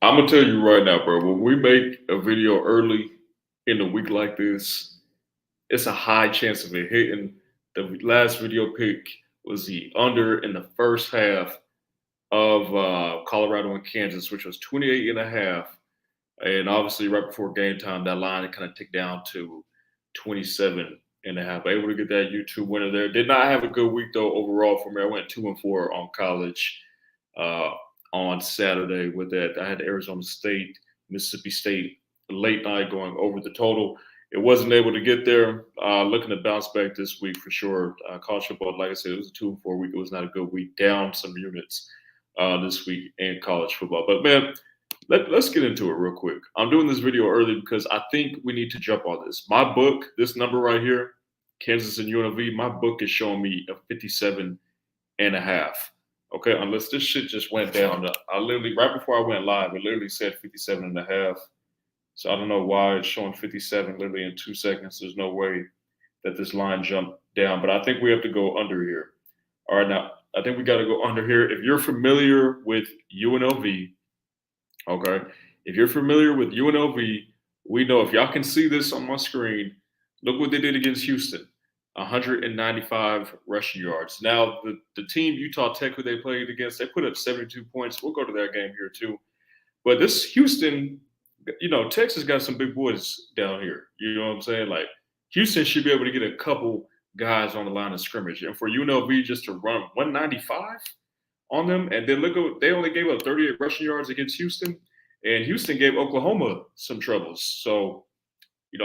I'm gonna tell you right now, bro. When we make a video early in the week like this, it's a high chance of it hitting. The last video pick was the under in the first half of Colorado and Kansas, which was 28 and a half. And obviously, right before game time, that line kind of ticked down to 27 and a half. Able to get that YouTube winner there. Did not have a good week though overall for me. I went 2-4 on college uh, on Saturday with that. I had Arizona State, Mississippi State late night going over the total. It wasn't able to get there. Looking to bounce back this week for sure. College football, like I said, it was a 2-4 week. It was not a good week. Down some units this week in college football. But man, let's get into it real quick. I'm doing this video early because I think we need to jump on this. My book, this number right here, Kansas and UNLV, my book is showing me a 57 and a half. Okay, unless this shit just went down. I literally, right before I went live, it literally said 57 and a half. So I don't know why it's showing 57 literally in 2 seconds. There's no way that this line jumped down, but I think we have to go under here. All right, now I think we got to go under here. If you're familiar with UNLV, okay, if you're familiar with UNLV, we know if y'all can see this on my screen, look what they did against Houston. 195 rushing yards. Now, the team Utah Tech, who they played against, they put up 72 points. We'll go to that game here too. But this Houston, Texas got some big boys down here. You know what I'm saying? Like Houston should be able to get a couple guys on the line of scrimmage, and for UNLV just to run 195 on them, and then look at they only gave up 38 rushing yards against Houston, and Houston gave Oklahoma some troubles. So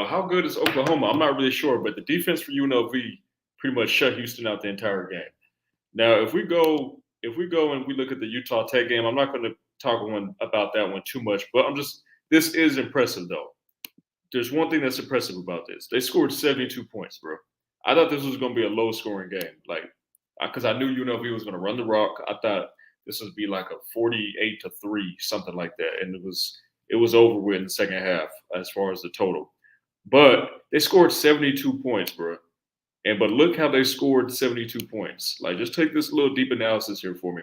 how good is Oklahoma? I'm not really sure, but the defense for UNLV pretty much shut Houston out the entire game. Now, if we go and we look at the Utah Tech game, I'm not going to talk about that one too much, but this is impressive though. There's one thing that's impressive about this. They scored 72 points, bro. I thought this was going to be a low scoring game, like because I knew UNLV was going to run the rock. I thought this would be like a 48-3, something like that, and it was over with in the second half as far as the total. But they scored 72 points, bro. But look how they scored 72 points. Like, just take this little deep analysis here for me.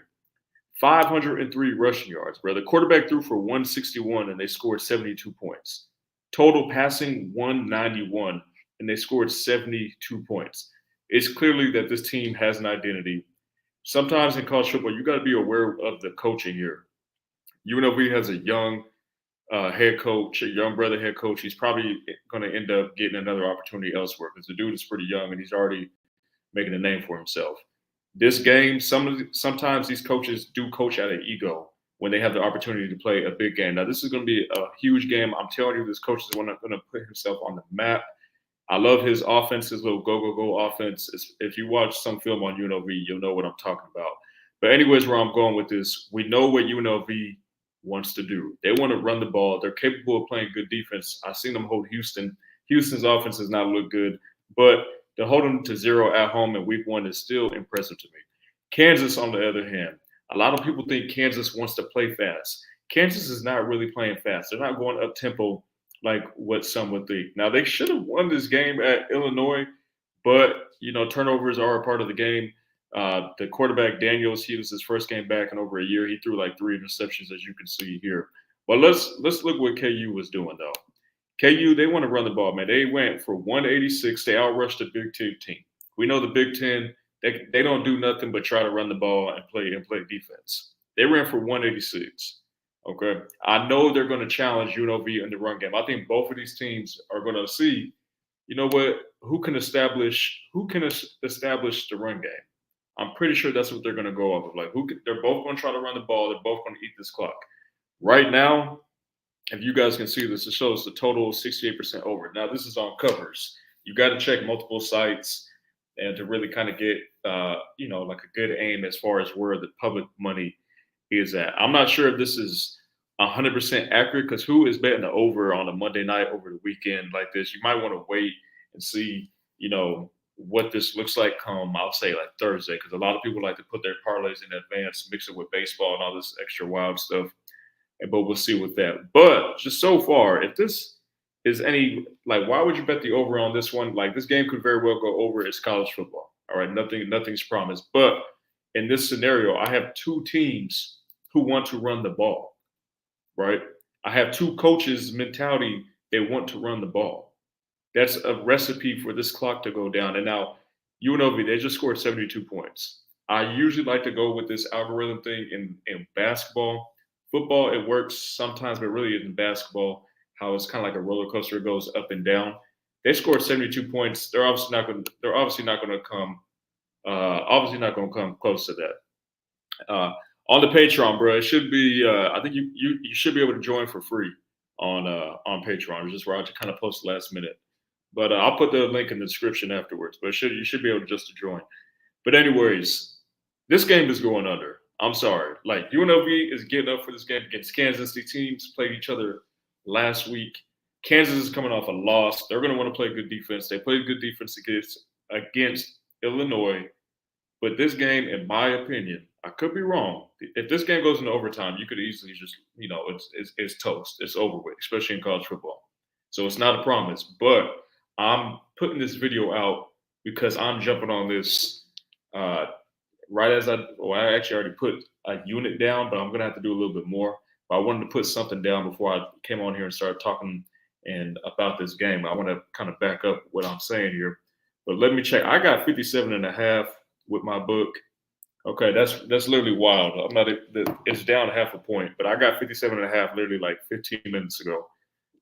503 rushing yards, bro. The quarterback threw for 161 and they scored 72 points. Total passing 191 and they scored 72 points. It's clearly that this team has an identity. Sometimes in college football, you got to be aware of the coaching here. UNLV has a young head coach, a young brother head coach. He's probably going to end up getting another opportunity elsewhere because the dude is pretty young and he's already making a name for himself. This game, sometimes these coaches do coach out of ego when they have the opportunity to play a big game. Now, this is going to be a huge game. I'm telling you, this coach is going to put himself on the map. I love his offense, his little go offense. If you watch some film on UNLV, you'll know what I'm talking about. But anyways, where I'm going with this, we know what UNLV wants to do. They want to run the ball. They're capable of playing good defense. I've seen them hold Houston. Houston's offense does not look good, but to hold them to 0 at home in week 1 is still impressive to me. Kansas, on the other hand, a lot of people think Kansas wants to play fast. Kansas is not really playing fast. They're not going up tempo like what some would think. Now, they should have won this game at Illinois, but, turnovers are a part of the game. The quarterback, Daniels, he was his first game back in over a year. He threw like 3 interceptions, as you can see here. But let's look what KU was doing, though. KU, they want to run the ball, man. They went for 186. They outrushed the Big Ten team. We know the Big Ten, they don't do nothing but try to run the ball and play defense. They ran for 186. Okay. I know they're going to challenge UNLV in the run game. I think both of these teams are going to see, who can establish the run game. I'm pretty sure that's what they're going to go off of. Like, they're both going to try to run the ball. They're both going to eat this clock. Right now, if you guys can see this, it shows the total 68% over. Now, this is on covers. You got to check multiple sites and to really kind of get, like a good aim as far as where the public money is at. I'm not sure if this is 100% accurate because who is betting the over on a Monday night over the weekend like this? You might want to wait and see, what this looks like come, I'll say like Thursday, because a lot of people like to put their parlays in advance, mix it with baseball and all this extra wild stuff. But we'll see with that. But just so far, if this is any, like, why would you bet the over on this one? Like, this game could very well go over. It's college football. All right, nothing's promised. But in this scenario, I have two teams who want to run the ball. right? I have two coaches' mentality. They want to run the ball. That's a recipe for this clock to go down. And now UNLV, they just scored 72 points. I usually like to go with this algorithm thing in basketball. Football, it works sometimes, but really in basketball, how it's kind of like a roller coaster, it goes up and down. They scored 72 points. They're obviously not going. They're obviously not going to come close to that. On the Patreon, bro, it should be. I think you should be able to join for free on Patreon. It's just where I kind of post last minute. But I'll put the link in the description afterwards. But you should be able just to join. But anyways, this game is going under. I'm sorry. Like UNLV is getting up for this game against Kansas. The teams played each other last week. Kansas is coming off a loss. They're going to want to play good defense. They played good defense against Illinois. But this game, in my opinion, I could be wrong. If this game goes into overtime, you could easily just, it's toast. It's over with, especially in college football. So it's not a promise. But I'm putting this video out because I'm jumping on this right as I actually already put a unit down, but I'm going to have to do a little bit more. But I wanted to put something down before I came on here and started talking about this game. I want to kind of back up what I'm saying here. But let me check. I got 57.5 with my book. Okay, that's literally wild. I'm not. It's down half a point, but I got 57.5 literally like 15 minutes ago.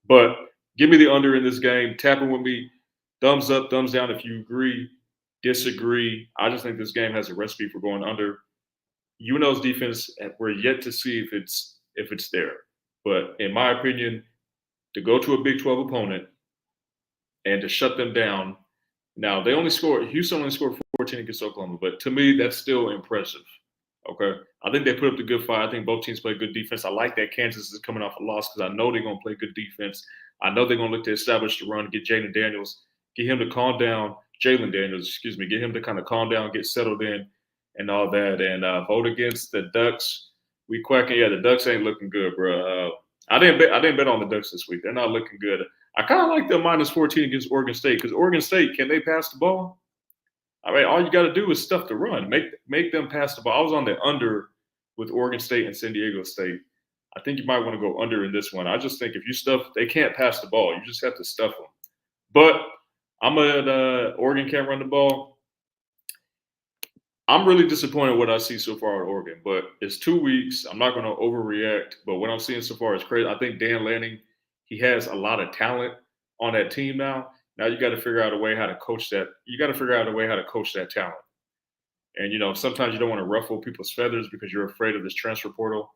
But give me the under in this game. Tap in with me. Thumbs up, thumbs down if you agree, disagree. I just think this game has a recipe for going under. UNLV's defense, we're yet to see if it's there. But in my opinion, to go to a Big 12 opponent and to shut them down. Now Houston only scored 14 against Oklahoma, but to me that's still impressive. Okay, I think they put up the good fight. I think both teams play good defense. I like that Kansas is coming off a loss because I know they're gonna play good defense. I know they're gonna look to establish the run, get Jalen Daniels, get him to calm down. Jalen Daniels, excuse me, get him to kind of calm down, get settled in, and all that. And vote against the Ducks. We quacking. Yeah, the Ducks ain't looking good, bro. I didn't bet on the Ducks this week. They're not looking good. I kind of like the minus 14 against Oregon State because Oregon State, can they pass the ball? I mean, all you got to do is stuff the run. Make them pass the ball. I was on the under with Oregon State and San Diego State. I think you might want to go under in this one. I just think if you they can't pass the ball. You just have to stuff them. But I'm at Oregon can't run the ball. I'm really disappointed what I see so far at Oregon, but it's 2 weeks. I'm not going to overreact, but what I'm seeing so far is crazy. I think Dan Lanning, he has a lot of talent on that team now. Now you got to figure out a way how to coach that. You got to figure out a way how to coach that talent. And sometimes you don't want to ruffle people's feathers because you're afraid of this transfer portal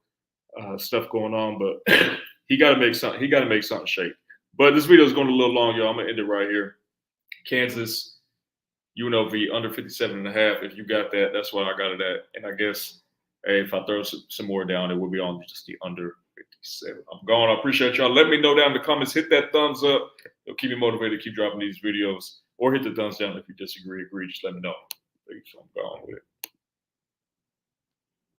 stuff going on. But he got to make something. He got to make something shake. But this video is going a little long, y'all. I'm gonna end it right here. Kansas, UNLV under 57.5. If you got that, that's what I got it at. And I guess, hey, if I throw some more down, it will be on just the under 57. I'm gone. I appreciate y'all. Let me know down in the comments. Hit that thumbs up. It'll keep me motivated to keep dropping these videos. Or hit the thumbs down if you disagree. Just let me know. I'm gone with it.